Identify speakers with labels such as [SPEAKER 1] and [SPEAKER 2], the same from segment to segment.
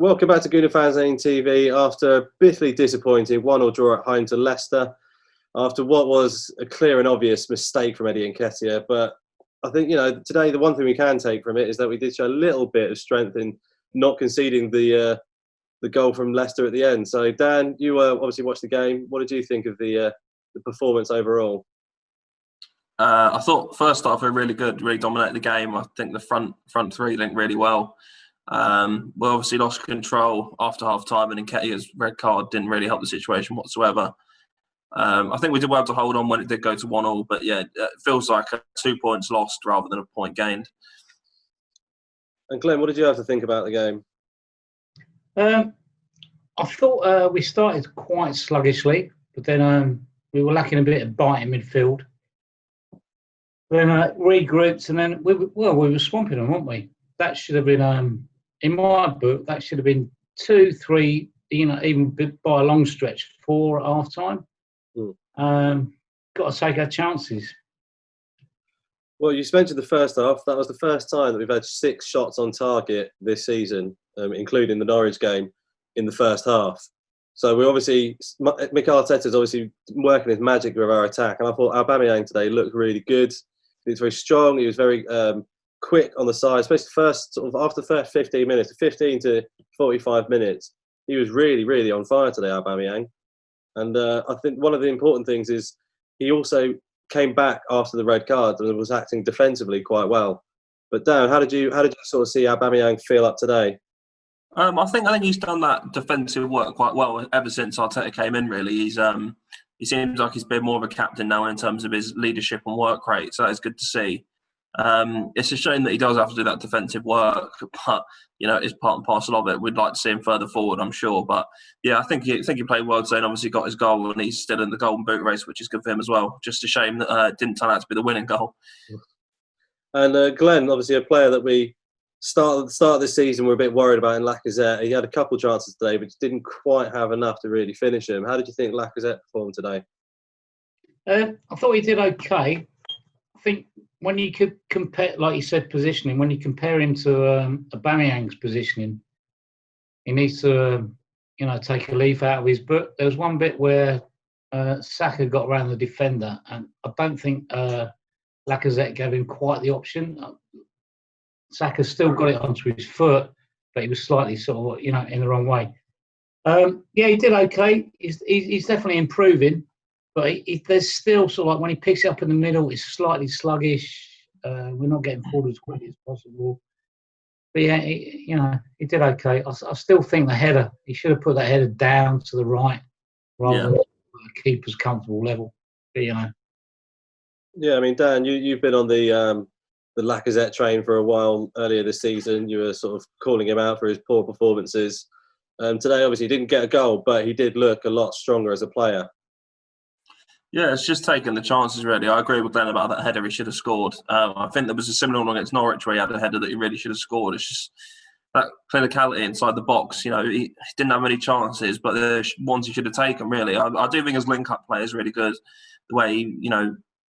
[SPEAKER 1] Welcome back to Gooner Fanzine TV. After a bitterly disappointing 1-1 draw at home to Leicester, after what was a clear and obvious mistake from Eddie Nketiah. But I think, today the one thing we can take from it is that we did show a little bit of strength in not conceding the goal from Leicester at the end. So, Dan, you obviously watched the game. What did you think of the performance overall?
[SPEAKER 2] I thought first half we were really good, really dominated the game. I think the front three linked really well. We obviously lost control after half time, and Nketiah's red card didn't really help the situation whatsoever. I think we did well to hold on when it did go to 1-1, but yeah, it feels like 2 points lost rather than a point gained.
[SPEAKER 1] And Glenn, what did you have to think about the game?
[SPEAKER 3] I thought we started quite sluggishly, but then we were lacking a bit of bite in midfield. Then regrouped, and then we were swamping them, weren't we? That should have been, in my book, that should have been 2-3, even by a long stretch, 4 at half time. Got to take our chances.
[SPEAKER 1] Well, you mentioned the first half. That was the first time that we've had 6 shots on target this season, including the Norwich game, in the first half. So we obviously, Mikel Arteta's obviously working his magic with our attack, and I thought Aubameyang today looked really good. He was very strong. He was very quick on the side, especially after the first 15 minutes, 15 to 45 minutes. He was really, really on fire today, Aubameyang. And I think one of the important things is he also came back after the red card and was acting defensively quite well. But Dan, how did you sort of see Aubameyang feel up today?
[SPEAKER 2] I think he's done that defensive work quite well ever since Arteta came in. Really, he seems like he's been more of a captain now in terms of his leadership and work rate. So that's good to see. It's a shame that he does have to do that defensive work, but it's part and parcel of it. We'd like to see him further forward, I'm sure. But yeah, I think he played well today, and obviously got his goal, and he's still in the Golden Boot race, which is good for him as well. Just a shame that it didn't turn out to be the winning goal.
[SPEAKER 1] And Glenn, obviously a player that we start of this season we're a bit worried about in Lacazette. He had a couple of chances today, but didn't quite have enough to really finish him. How did you think Lacazette performed today?
[SPEAKER 3] I thought he did okay. I think when you could compare, like you said, positioning, when you compare him to Aubameyang's positioning, he needs to, take a leaf out of his book. There was one bit where Xhaka got around the defender, and I don't think Lacazette gave him quite the option. Xhaka still got it onto his foot, but he was slightly sort of, in the wrong way. Yeah, he did okay. He's definitely improving. But there's still sort of like when he picks it up in the middle, it's slightly sluggish. We're not getting forward as quickly as possible. But yeah, he did okay. I still think the header, he should have put that header down to the right rather than the keeper's comfortable level. But,
[SPEAKER 1] Yeah, I mean, Dan, you've been on the Lacazette train for a while earlier this season. You were sort of calling him out for his poor performances. Today, obviously, he didn't get a goal, but he did look a lot stronger as a player.
[SPEAKER 2] Yeah, it's just taking the chances, really. I agree with Glenn about that header he should have scored. I think there was a similar one against Norwich where he had a header that he really should have scored. It's just that clinicality inside the box. He didn't have many chances, but the ones he should have taken, really. I do think his link-up play is really good. The way he,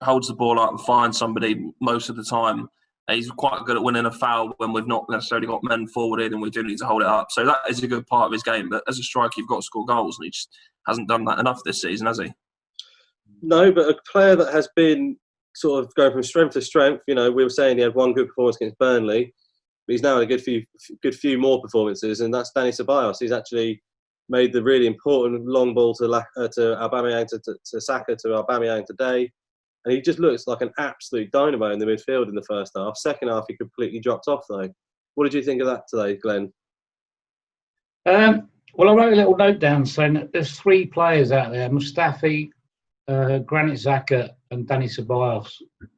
[SPEAKER 2] holds the ball up and finds somebody most of the time. He's quite good at winning a foul when we've not necessarily got men forward in and we do need to hold it up. So that is a good part of his game. But as a striker, you've got to score goals, and he just hasn't done that enough this season, has he?
[SPEAKER 1] No, but a player that has been sort of going from strength to strength. We were saying he had one good performance against Burnley, but he's now had a good few more performances, and that's Dani Ceballos. He's actually made the really important long ball to Aubameyang, to Xhaka, to Aubameyang today, and he just looks like an absolute dynamo in the midfield in the first half. Second half, he completely dropped off, though. What did you think of that today, Glenn?
[SPEAKER 3] Well, I wrote a little note down saying that there's 3 players out there: Mustafi, Granit Xhaka and Dani Ceballos,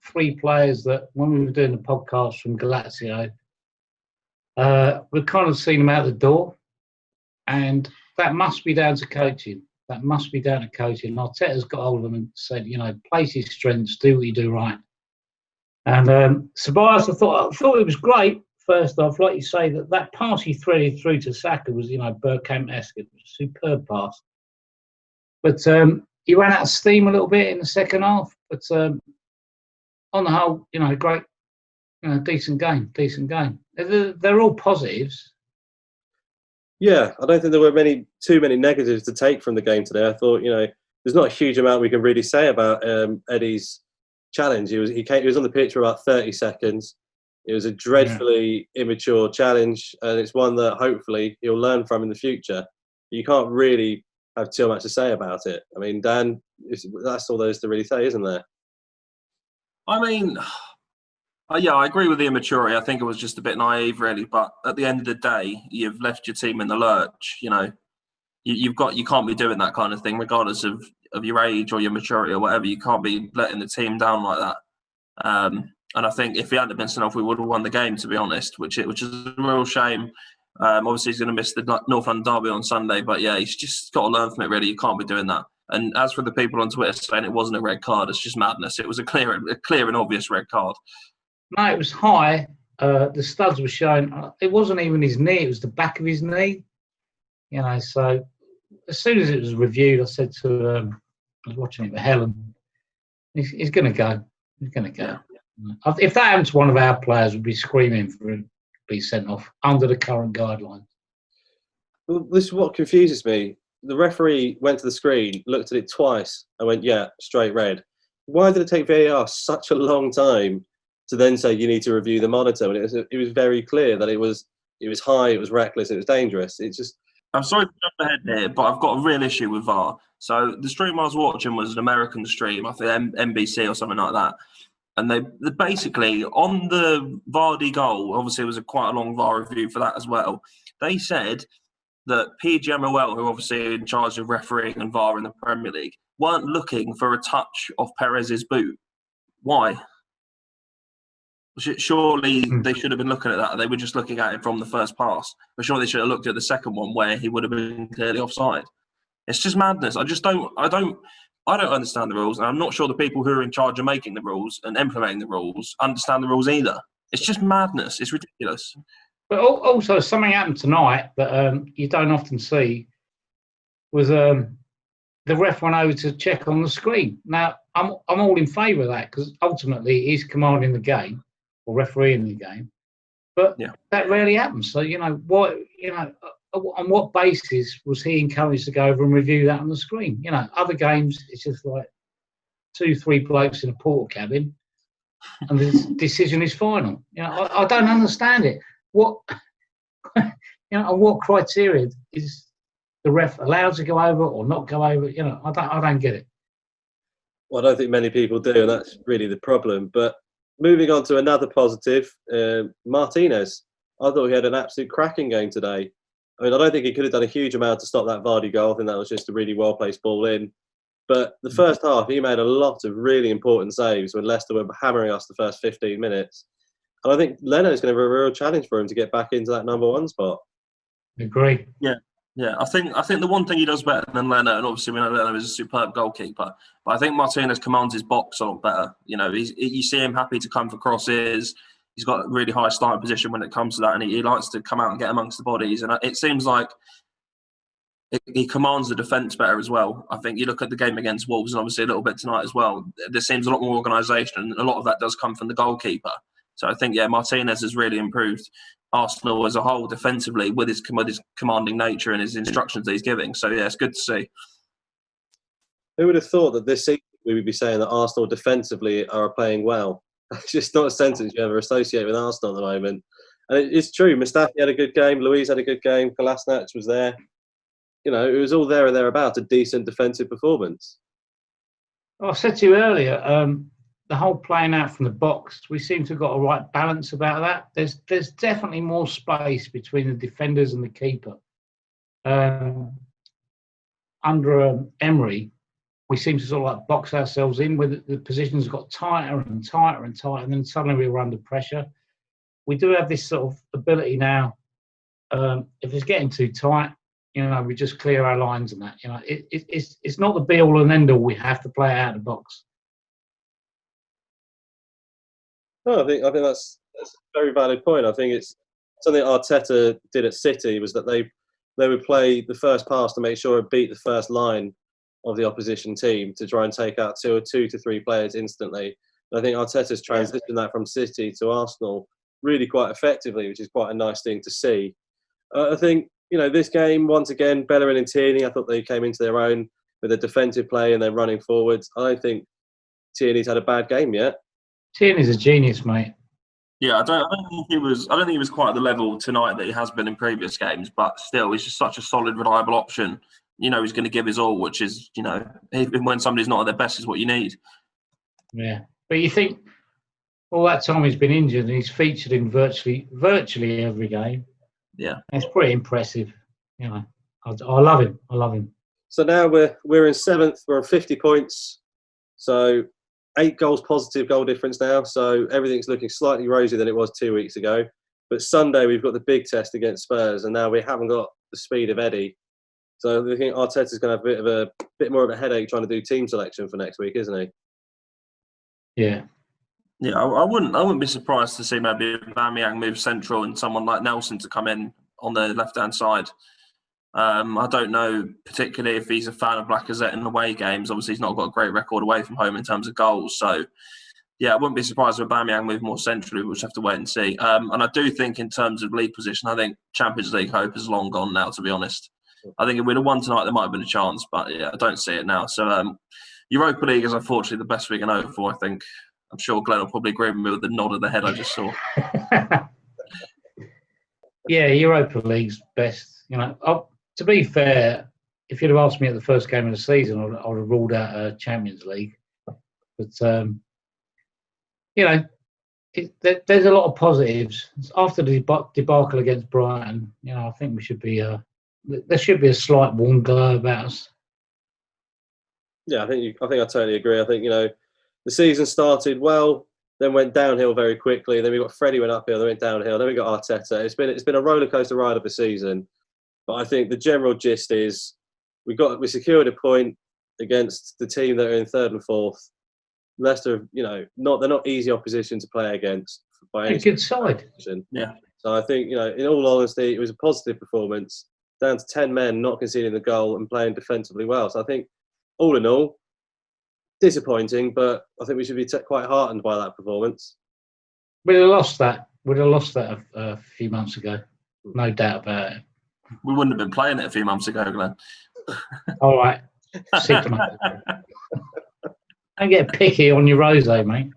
[SPEAKER 3] 3 players that when we were doing the podcast from Galazio, we've kind of seen them out the door, and that must be down to coaching. That must be down to coaching. Arteta's got hold of them and said, place his strengths, do what you do right. And Ceballos, I thought it was great first off, like you say, that pass he threaded through to Xhaka was, Bergkamp-esque. It was a superb pass. But he ran out of steam a little bit in the second half, but on the whole, great, decent game. They're all positives.
[SPEAKER 1] Yeah, I don't think there were too many negatives to take from the game today. I thought, there's not a huge amount we can really say about Eddie's challenge. He was on the pitch for about 30 seconds. It was a dreadfully immature challenge, and it's one that hopefully he'll learn from in the future. You can't really have too much to say about it. I mean, Dan, that's all there is to really say, isn't there?
[SPEAKER 2] I mean, yeah, I agree with the immaturity. I think it was just a bit naive, really. But at the end of the day, you've left your team in the lurch. You can't be doing that kind of thing, regardless of your age or your maturity or whatever. You can't be letting the team down like that. And I think if he hadn't been sent off, we would have won the game, to be honest, which is a real shame. Obviously, he's going to miss the North London derby on Sunday, but yeah, he's just got to learn from it, really. You can't be doing that. And as for the people on Twitter saying it wasn't a red card, it's just madness. It was a clear and obvious red card.
[SPEAKER 3] No, it was high. The studs were showing. It wasn't even his knee; it was the back of his knee. So as soon as it was reviewed, I said to I was watching it with Helen, he's going to go. He's going to go. Yeah. If that happened to one of our players, we'd be screaming for him to be sent off under the current guidelines.
[SPEAKER 1] Well, this is what confuses me. The referee went to the screen, looked at it twice, and went, yeah, straight red. Why did it take VAR such a long time to then say you need to review the monitor? And it was very clear that it was high, it was reckless, it was dangerous. It's just...
[SPEAKER 2] I'm sorry to jump ahead here, but I've got a real issue with VAR. So the stream I was watching was an American stream, I think NBC or something like that. And they basically, on the Vardy goal, obviously it was quite a long VAR review for that as well, they said that PGMOL, who are obviously in charge of refereeing and VAR in the Premier League, weren't looking for a touch of Perez's boot. Why? Surely they should have been looking at that. They were just looking at it from the first pass. But surely they should have looked at the second one where he would have been clearly offside. It's just madness. I don't understand the rules, and I'm not sure the people who are in charge of making the rules and implementing the rules understand the rules either. It's just madness. It's ridiculous.
[SPEAKER 3] But also, something happened tonight that you don't often see was the ref went over to check on the screen. Now, I'm all in favour of that because ultimately he's commanding the game or refereeing the game, but that rarely happens. So on what basis was he encouraged to go over and review that on the screen? Other games, it's just like 2-3 blokes in a porter cabin and the decision is final. I don't understand it. What, on what criteria is the ref allowed to go over or not go over? I don't get it.
[SPEAKER 1] Well, I don't think many people do, and that's really the problem. But moving on to another positive, Martinez. I thought he had an absolute cracking game today. I mean, I don't think he could have done a huge amount to stop that Vardy goal. I think that was just a really well-placed ball in. But the first half, he made a lot of really important saves when Leicester were hammering us the first 15 minutes. And I think Leno's going to have a real challenge for him to get back into that number one spot.
[SPEAKER 3] Agree.
[SPEAKER 2] Yeah. I think the one thing he does better than Leno, and obviously we know Leno is a superb goalkeeper, but I think Martinez commands his box a lot better. You see him happy to come for crosses. He's got a really high starting position when it comes to that, and he likes to come out and get amongst the bodies. And it seems like he commands the defence better as well. I think you look at the game against Wolves, and obviously a little bit tonight as well. There seems a lot more organisation, and a lot of that does come from the goalkeeper. So I think, Martinez has really improved Arsenal as a whole defensively with his commanding nature and his instructions that he's giving. So, it's good to see.
[SPEAKER 1] Who would have thought that this season we would be saying that Arsenal defensively are playing well? It's just not a sentence you ever associate with Arsenal at the moment. And it's true. Mustafi had a good game. Luiz had a good game. Kolasinac was there. It was all there and thereabouts, a decent defensive performance.
[SPEAKER 3] I said to you earlier, the whole playing out from the box, we seem to have got a right balance about that. There's definitely more space between the defenders and the keeper. Under Emery, we seem to sort of like box ourselves in, where the positions got tighter and tighter and tighter, and then suddenly we were under pressure. We do have this sort of ability now. If it's getting too tight, we just clear our lines and that. It's not the be all and end all. We have to play out of the box.
[SPEAKER 1] No, I think that's a very valid point. I think it's something Arteta did at City was that they would play the first pass to make sure it beat the first line of the opposition team to try and take out 2 to 3 players instantly. And I think Arteta's transitioned that from City to Arsenal really quite effectively, which is quite a nice thing to see. I think this game, once again, Bellerin and Tierney, I thought they came into their own with their defensive play and their running forwards. I don't think Tierney's had a bad game yet.
[SPEAKER 3] Tierney's a genius, mate.
[SPEAKER 2] Yeah, I don't think he was. I don't think he was quite at the level tonight that he has been in previous games. But still, he's just such a solid, reliable option. He's going to give his all, which is, even when somebody's not at their best, is what you need.
[SPEAKER 3] Yeah, but you think all that time he's been injured, and he's featured in virtually every game.
[SPEAKER 2] Yeah,
[SPEAKER 3] it's pretty impressive. I love him. I love him.
[SPEAKER 1] So now we're in 7th. We're on 50 points. So 8 goals positive goal difference now. So everything's looking slightly rosier than it was 2 weeks ago. But Sunday we've got the big test against Spurs, and now we haven't got the speed of Eddie. So I think Arteta's going to have a bit more of a headache trying to do team selection for next week, isn't he?
[SPEAKER 3] Yeah.
[SPEAKER 2] Yeah, I wouldn't be surprised to see maybe Aubameyang move central and someone like Nelson to come in on the left-hand side. I don't know particularly if he's a fan of Lacazette in away games. Obviously, he's not got a great record away from home in terms of goals. So, yeah, I wouldn't be surprised if Aubameyang move more centrally. We'll just have to wait and see. And I do think in terms of league position, I think Champions League hope is long gone now, to be honest. I think if we'd have won tonight, there might have been a chance. But, yeah, I don't see it now. So, Europa League is unfortunately the best we can hope for, I think. I'm sure Glenn will probably agree with me with the nod of the head I just saw.
[SPEAKER 3] Yeah, Europa League's best. To be fair, if you'd have asked me at the first game of the season, I would have ruled out Champions League. But there's a lot of positives after the debacle against Brighton. I think we should be. There should be a slight warm glow about us.
[SPEAKER 1] Yeah, I think I totally agree. I think the season started well, then went downhill very quickly. Then we got Freddie went uphill, then went downhill. Then we got Arteta. It's been a roller coaster ride of a season. But I think the general gist is we secured a point against the team that are in 3rd and 4th. Leicester, they're not easy opposition to play against by any
[SPEAKER 3] good side.
[SPEAKER 2] Yeah.
[SPEAKER 1] So I think in all honesty, it was a positive performance. Down to 10 men, not conceding the goal and playing defensively well. So I think all in all, disappointing, but I think we should be quite heartened by that performance.
[SPEAKER 3] We'd have lost that. A few months ago. No doubt about it.
[SPEAKER 2] We wouldn't have been playing it a few months ago, Glenn.
[SPEAKER 3] All right. 6 months ago. Don't get picky on your rosé, mate.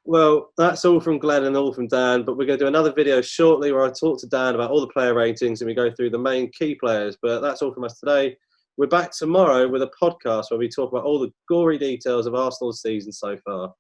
[SPEAKER 1] Well, that's all from Glenn and all from Dan, but we're going to do another video shortly where I talk to Dan about all the player ratings and we go through the main key players. But that's all from us today. We're back tomorrow with a podcast where we talk about all the gory details of Arsenal's season so far.